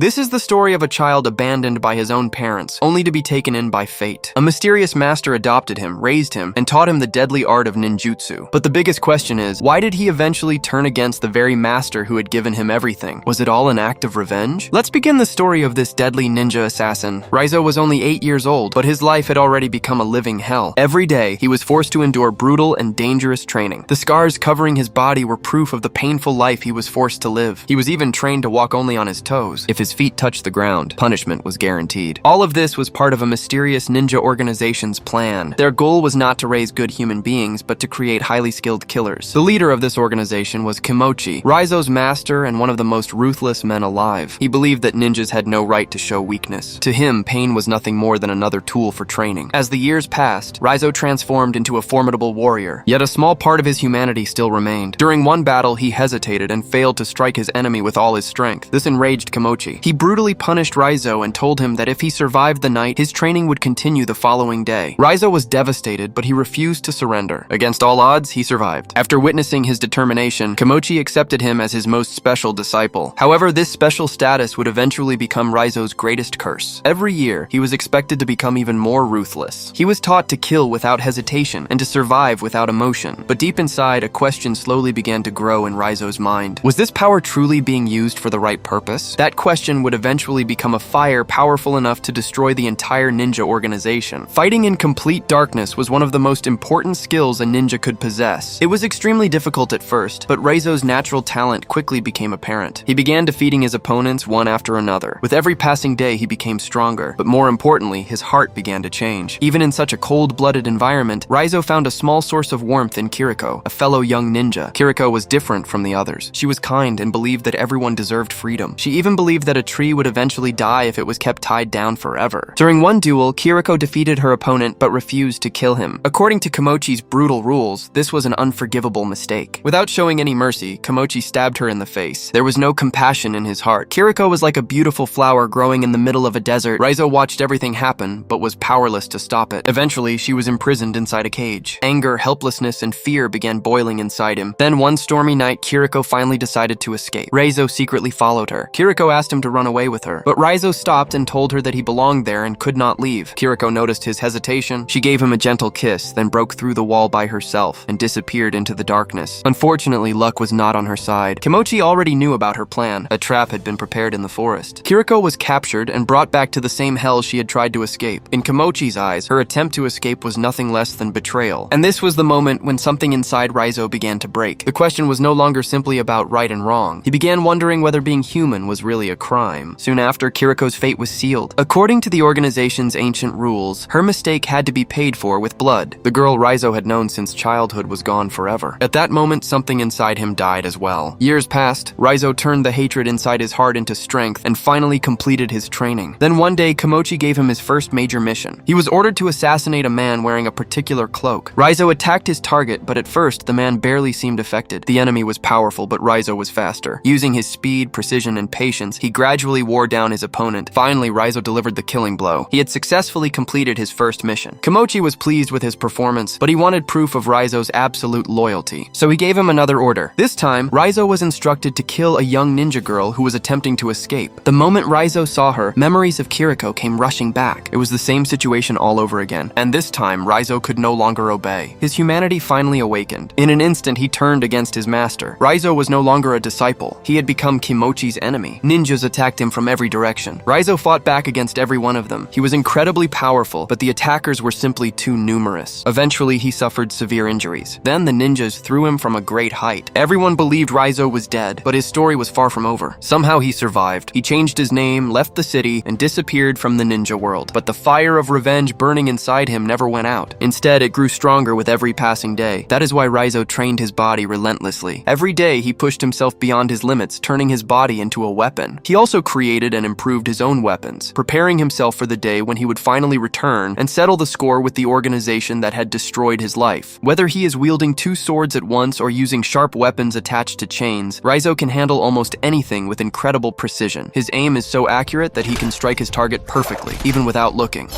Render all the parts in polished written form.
This is the story of a child abandoned by his own parents, only to be taken in by fate. A mysterious master adopted him, raised him, and taught him the deadly art of ninjutsu. But the biggest question is, why did he eventually turn against the very master who had given him everything? Was it all an act of revenge? Let's begin the story of this deadly ninja assassin. Raizo was only 8 years old, but his life had already become a living hell. Every day, he was forced to endure brutal and dangerous training. The scars covering his body were proof of the painful life he was forced to live. He was even trained to walk only on his toes. If his feet touched the ground, punishment was guaranteed. All of this was part of a mysterious ninja organization's plan. Their goal was not to raise good human beings, but to create highly skilled killers. The leader of this organization was Kimochi, Raizo's master and one of the most ruthless men alive. He believed that ninjas had no right to show weakness. To him, pain was nothing more than another tool for training. As the years passed, Raizo transformed into a formidable warrior, yet a small part of his humanity still remained. During one battle, he hesitated and failed to strike his enemy with all his strength. This enraged Kimochi. He brutally punished Raizo and told him that if he survived the night, his training would continue the following day. Raizo was devastated, but he refused to surrender. Against all odds, he survived. After witnessing his determination, Kimochi accepted him as his most special disciple. However, this special status would eventually become Raizo's greatest curse. Every year, he was expected to become even more ruthless. He was taught to kill without hesitation and to survive without emotion. But deep inside, a question slowly began to grow in Raizo's mind. Was this power truly being used for the right purpose? That question would eventually become a fire powerful enough to destroy the entire ninja organization. Fighting in complete darkness was one of the most important skills a ninja could possess. It was extremely difficult at first, but Raizo's natural talent quickly became apparent. He began defeating his opponents one after another. With every passing day, he became stronger, but more importantly, his heart began to change. Even in such a cold-blooded environment, Raizo found a small source of warmth in Kiriko, a fellow young ninja. Kiriko was different from the others. She was kind and believed that everyone deserved freedom. She even believed that a tree would eventually die if it was kept tied down forever. During one duel, Kiriko defeated her opponent but refused to kill him. According to Kimochi's brutal rules, this was an unforgivable mistake. Without showing any mercy, Kimochi stabbed her in the face. There was no compassion in his heart. Kiriko was like a beautiful flower growing in the middle of a desert. Raizo watched everything happen, but was powerless to stop it. Eventually, she was imprisoned inside a cage. Anger, helplessness, and fear began boiling inside him. Then one stormy night, Kiriko finally decided to escape. Raizo secretly followed her. Kiriko asked him to run away with her, but Raizo stopped and told her that he belonged there and could not leave. Kiriko noticed his hesitation. She gave him a gentle kiss, then broke through the wall by herself and disappeared into the darkness. Unfortunately, luck was not on her side. Kimochi already knew about her plan. A trap had been prepared in the forest. Kiriko was captured and brought back to the same hell she had tried to escape. In Kimochi's eyes, her attempt to escape was nothing less than betrayal. And this was the moment when something inside Raizo began to break. The question was no longer simply about right and wrong. He began wondering whether being human was really a crime. Soon after, Kiriko's fate was sealed. According to the organization's ancient rules, her mistake had to be paid for with blood. The girl Raizo had known since childhood was gone forever. At that moment, something inside him died as well. Years passed. Raizo turned the hatred inside his heart into strength and finally completed his training. Then one day, Kimochi gave him his first major mission. He was ordered to assassinate a man wearing a particular cloak. Raizo attacked his target, but at first, the man barely seemed affected. The enemy was powerful, but Raizo was faster. Using his speed, precision, and patience, he gradually wore down his opponent. Finally, Raizo delivered the killing blow. He had successfully completed his first mission. Kimochi was pleased with his performance, but he wanted proof of Raizo's absolute loyalty. So he gave him another order. This time, Raizo was instructed to kill a young ninja girl who was attempting to escape. The moment Raizo saw her, memories of Kiriko came rushing back. It was the same situation all over again, and this time, Raizo could no longer obey. His humanity finally awakened. In an instant, he turned against his master. Raizo was no longer a disciple. He had become Kimochi's enemy. Ninjas attacked him from every direction. Raizo fought back against every one of them. He was incredibly powerful, but the attackers were simply too numerous. Eventually, he suffered severe injuries. Then the ninjas threw him from a great height. Everyone believed Raizo was dead, but his story was far from over. Somehow he survived. He changed his name, left the city, and disappeared from the ninja world. But the fire of revenge burning inside him never went out. Instead, it grew stronger with every passing day. That is why Raizo trained his body relentlessly. Every day, he pushed himself beyond his limits, turning his body into a weapon. He also created and improved his own weapons, preparing himself for the day when he would finally return and settle the score with the organization that had destroyed his life. Whether he is wielding two swords at once or using sharp weapons attached to chains, Raizo can handle almost anything with incredible precision. His aim is so accurate that he can strike his target perfectly, even without looking.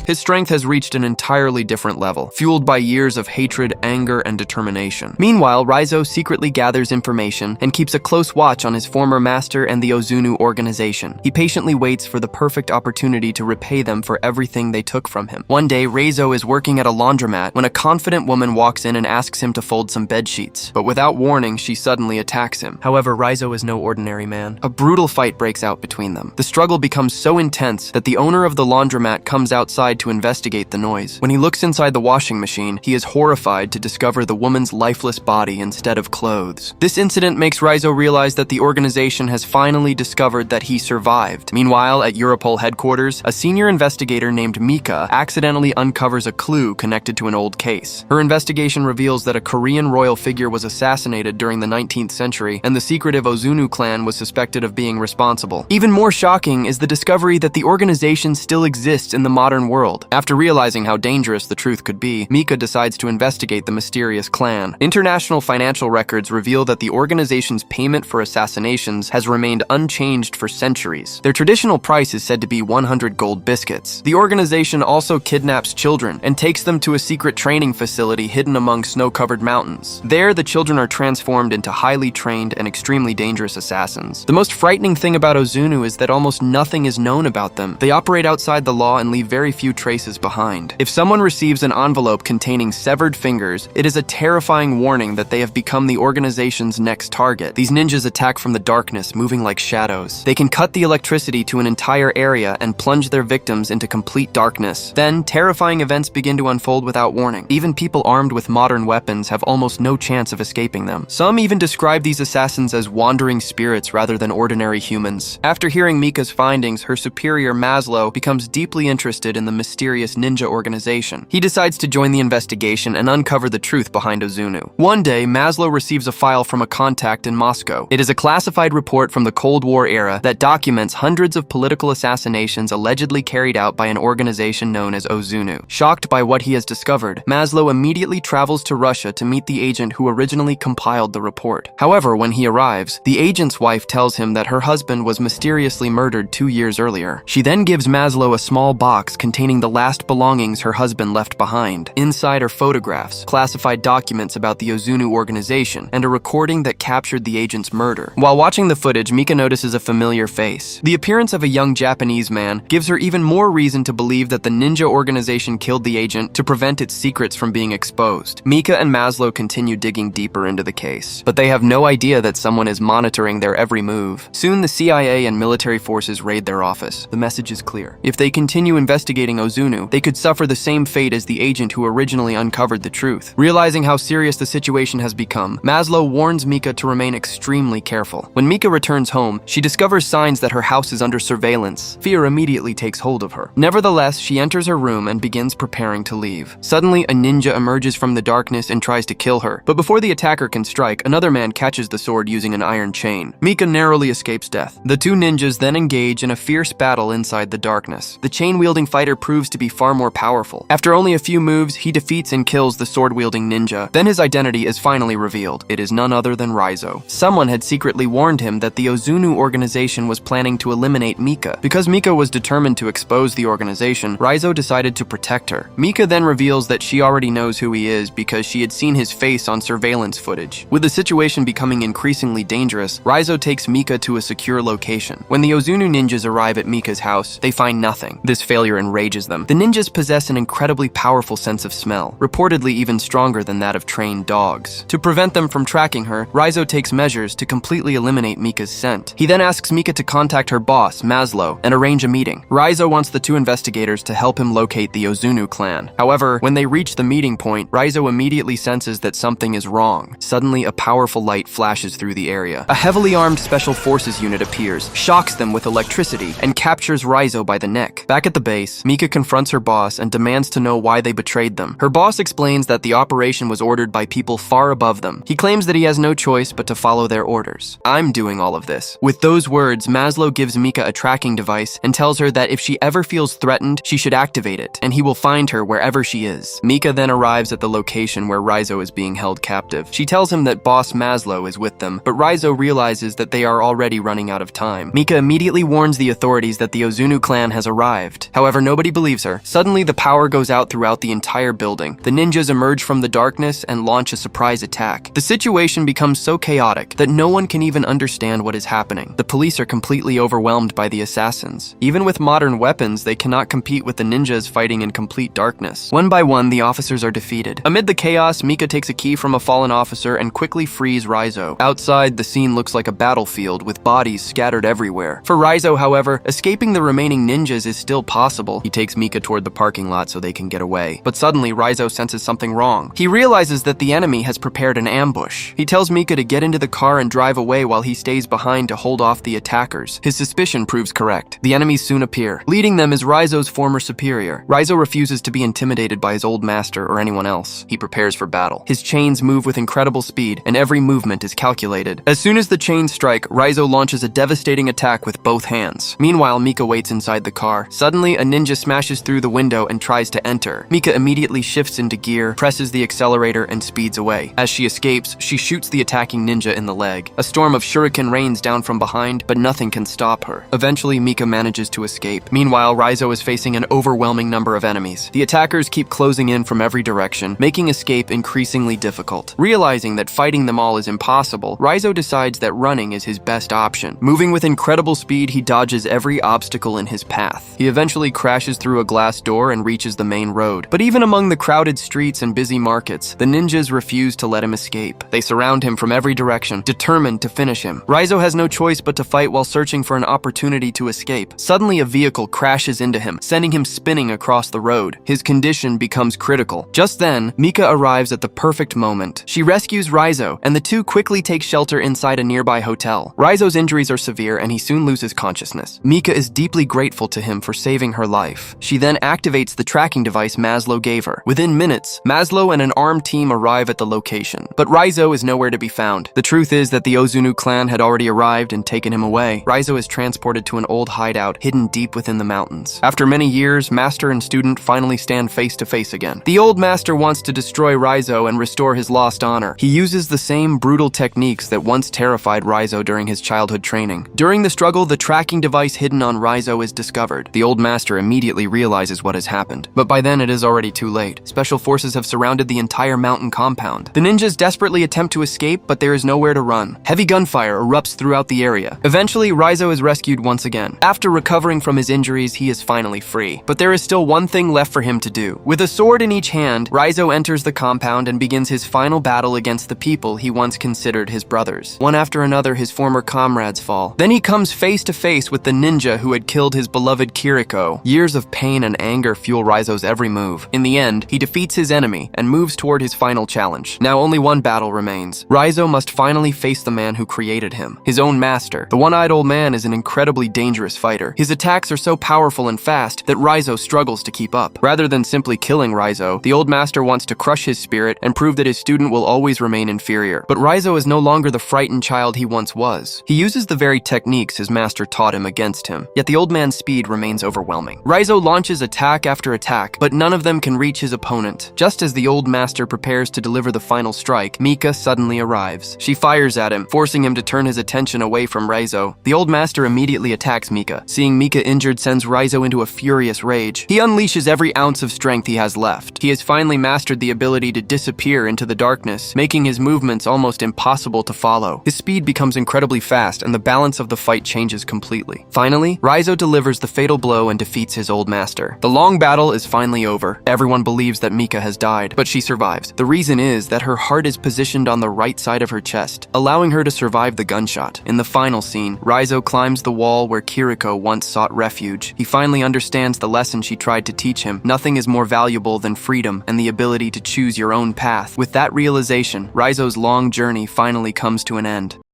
His strength has reached an entirely different level, fueled by years of hatred, anger, and determination. Meanwhile, Raizo secretly gathers information and keeps a close watch on his former master and the Ozunu organization. He patiently waits for the perfect opportunity to repay them for everything they took from him. One day, Raizo is working at a laundromat when a confident woman walks in and asks him to fold some bed sheets. But without warning, she suddenly attacks him. However, Raizo is no ordinary man. A brutal fight breaks out between them. The struggle becomes so intense that the owner of the laundromat comes outside to investigate the noise. When he looks inside the washing machine, he is horrified to discover the woman's lifeless body instead of clothes. This incident makes Raizo realize that the organization has finally discovered that he survived. Meanwhile, at Europol headquarters, a senior investigator named Mika accidentally uncovers a clue connected to an old case. Her investigation reveals that a Korean royal figure was assassinated during the 19th century, and the secretive Ozunu Clan was suspected of being responsible. Even more shocking is the discovery that the organization still exists in the modern world. After realizing how dangerous the truth could be, Mika decides to investigate the mysterious clan. International financial records reveal that the organization's payment for assassinations has remained unchanged for centuries. Their traditional price is said to be 100 gold biscuits. The organization also kidnaps children and takes them to a secret training facility hidden among snow-covered mountains. There, the children are transformed into highly trained and extremely dangerous assassins. The most frightening thing about Ozunu is that almost nothing is known about them. They operate outside the law and leave very few traces behind. If someone receives an envelope containing severed fingers, it is a terrifying warning that they have become the organization's next target. These ninjas attack from the darkness, moving like shadows. They can cut the electricity to an entire area and plunge their victims into complete darkness. Then, terrifying events begin to unfold without warning. Even people armed with modern weapons have almost no chance of escaping them. Some even describe these assassins as wandering spirits rather than ordinary humans. After hearing Mika's findings, her superior Maslow becomes deeply interested in the mysterious ninja organization. He decides to join the investigation and uncover the truth behind Ozunu. One day, Maslow receives a file from a contact in Moscow. It is a classified report from the Cold War era that documents hundreds of political assassinations allegedly carried out by an organization known as Ozunu. Shocked by what he has discovered, Maslow immediately travels to Russia to meet the agent who originally compiled the report. However, when he arrives, the agent's wife tells him that her husband was mysteriously murdered 2 years earlier. She then gives Maslow a small box containing the last belongings her husband left behind. Inside are photographs, classified documents about the Ozunu organization, and a recording that captured the agent's murder. While watching the footage, Mika notices a familiar face. The appearance of a young Japanese man gives her even more reason to believe that the ninja organization killed the agent to prevent its secrets from being exposed. Mika and Maslow continue digging deeper into the case, but they have no idea that someone is monitoring their every move. Soon, the CIA and military forces raid their office. The message is clear. If they continue investigating Ozunu, they could suffer the same fate as the agent who originally uncovered the truth. Realizing how serious the situation has become, Maslow warns Mika to remain extremely careful. When Mika returns home, she discovers signs that her house is under surveillance. Fear immediately takes hold of her. Nevertheless, she enters her room and begins preparing to leave. Suddenly, a ninja emerges from the darkness and tries to kill her. But before the attacker can strike, another man catches the sword using an iron chain. Mika narrowly escapes death. The two ninjas then engage in a fierce battle inside the darkness. The chain-wielding fighter proves to be far more powerful. After only a few moves, he defeats and kills the sword-wielding ninja. Then his identity is finally revealed. It is none other than Raizo. Someone had secretly warned him that the Ozunu organization was planning to eliminate Mika. Because Mika was determined to expose the organization, Raizo decided to protect her. Mika then reveals that she already knows who he is because she had seen his face on surveillance footage. With the situation becoming increasingly dangerous, Raizo takes Mika to a secure location. When the Ozunu ninjas arrive at Mika's house, they find nothing. This failure enrages them. The ninjas possess an incredibly powerful sense of smell, reportedly even stronger than that of trained dogs. To prevent them from tracking her, Raizo takes measures to completely eliminate Mika's scent. He then asks Mika to contact her boss, Maslow, and arrange a meeting. Raizo wants the two investigators to help him locate the Ozunu clan. However, when they reach the meeting point, Raizo immediately senses that something is wrong. Suddenly, a powerful light flashes through the area. A heavily armed special forces unit appears, shocks them with electricity, and captures Raizo by the neck. Back at the base, Mika confronts her boss and demands to know why they betrayed them. Her boss explains that the operation was ordered by people far above them. He claims that he has no choice but to follow their orders. "I'm doing all of this." With those words, Maslow gives Mika a tracking device and tells her that if she ever feels threatened, she should activate it, and he will find her wherever she is. Mika then arrives at the location where Raizo is being held captive. She tells him that boss Maslow is with them, but Raizo realizes that they are already running out of time. Mika immediately warns the authorities that the Ozunu clan has arrived. However, nobody believes her. Suddenly, the power goes out throughout the entire building. The ninjas emerge from the darkness and launch a surprise attack. The situation becomes so chaotic that no one can even understand what is happening. The police are completely overwhelmed by the assassins. Even with modern weapons, they cannot compete with the ninjas fighting in complete darkness. One by one, the officers are defeated. Amid the chaos, Mika takes a key from a fallen officer and quickly frees Raizo. Outside, the scene looks like a battlefield with bodies scattered everywhere. For Raizo, however, escaping the remaining ninjas is still possible. He takes Mika toward the parking lot so they can get away. But suddenly, Raizo senses something wrong. He realizes that the enemy has prepared an ambush. He tells Mika to get into the car and drive away while he stays behind to hold off the attackers. His suspicion proves correct. The enemies soon appear. Leading them is Raizo's former superior. Raizo refuses to be intimidated by his old master or anyone else. He prepares for battle. His chains move with incredible speed, and every movement is calculated. As soon as the chains strike, Raizo launches a devastating attack with both hands. Meanwhile, Mika waits inside the car. Suddenly, a ninja smashes through the window and tries to enter. Mika immediately shifts into gear, presses the accelerator, and speeds away. As she escapes, she shoots the attacking ninja in the leg. A storm of shuriken rains down from behind, but nothing can stop her. Eventually, Mika manages to escape. Meanwhile, Raizo is facing an overwhelming number of enemies. The attackers keep closing in from every direction, making escape increasingly difficult. Realizing that fighting them all is impossible, Raizo decides that running is his best option. Moving with incredible speed, he dodges every obstacle in his path. He eventually crashes through a glass door and reaches the main road. But even among the crowded streets and busy markets, the ninjas refuse to let him escape. They surround him from every direction, determined to finish him. Raizo has no choice but to fight while searching for an opportunity to escape. Suddenly, a vehicle crashes into him, sending him spinning across the road. His condition becomes critical. Just then, Mika arrives at the perfect moment. She rescues Raizo, and the two quickly take shelter inside a nearby hotel. Raizo's injuries are severe, and he soon loses consciousness. Mika is deeply grateful to him for saving her life. She then activates the tracking device Maslow gave her. Within minutes, Maslow and an armed team arrive at the location. But Raizo is nowhere to be found. The truth is that the Ozunu Clan had already arrived and taken him away. Raizo is transported to an old hideout hidden deep within the mountains. After many years, master and student finally stand face to face again. The old master wants to destroy Raizo and restore his lost honor. He uses the same brutal techniques that once terrified Raizo during his childhood training. During the struggle, the tracking device hidden on Raizo is discovered. The old master immediately realizes what has happened. But by then, it is already too late. Special forces have surrounded the entire mountain compound. The ninjas desperately attempt to escape, but there is nowhere to run. Heavy gunfire erupts throughout the area. Eventually, Raizo is rescued once again. After recovering from his injuries, he is finally free. But there is still one thing left for him to do. With a sword in each hand, Raizo enters the compound and begins his final battle against the people he once considered his brothers. One after another, his former comrades fall. Then he comes face to face with the ninja who had killed his beloved Kiriko. Years of pain and anger fuel Raizo's every move. In the end, he defeats his enemy and moves toward his final challenge. Now only one battle remains. Raizo must finally face the man who created him, his own master. The one-eyed old man is an incredibly dangerous fighter. His attacks are so powerful and fast that Raizo struggles to keep up. Rather than simply killing Raizo, the old master wants to crush his spirit and prove that his student will always remain inferior. But Raizo is no longer the frightened child he once was. He uses the very techniques his master taught him against him, yet the old man's speed remains overwhelming. Raizo launches attack after attack, but none of them can reach his opponent. Just as the old master prepares to deliver the final strike, Mika suddenly arrives. She fires at him, forcing him to turn his attention away from Raizo. The old master immediately attacks Mika. Seeing Mika injured sends Raizo into a furious rage. He unleashes every ounce of strength he has left. He has finally mastered the ability to disappear into the darkness, making his movements almost impossible to follow. His speed becomes incredibly fast, and the balance of the fight changes completely. Finally, Raizo delivers the fatal blow and defeats his old master. The long battle is finally over. Everyone believes that Mika has died, but she survives. The reason is that her heart is positioned on the right side of her chest, allowing her to survive the gunshot. In the final scene, Raizo climbs the wall where Kiriko once sought refuge. He finally understands the lesson she tried to teach him. Nothing is more valuable than freedom and the ability to choose your own path. With that realization, Raizo's long journey finally comes to an end.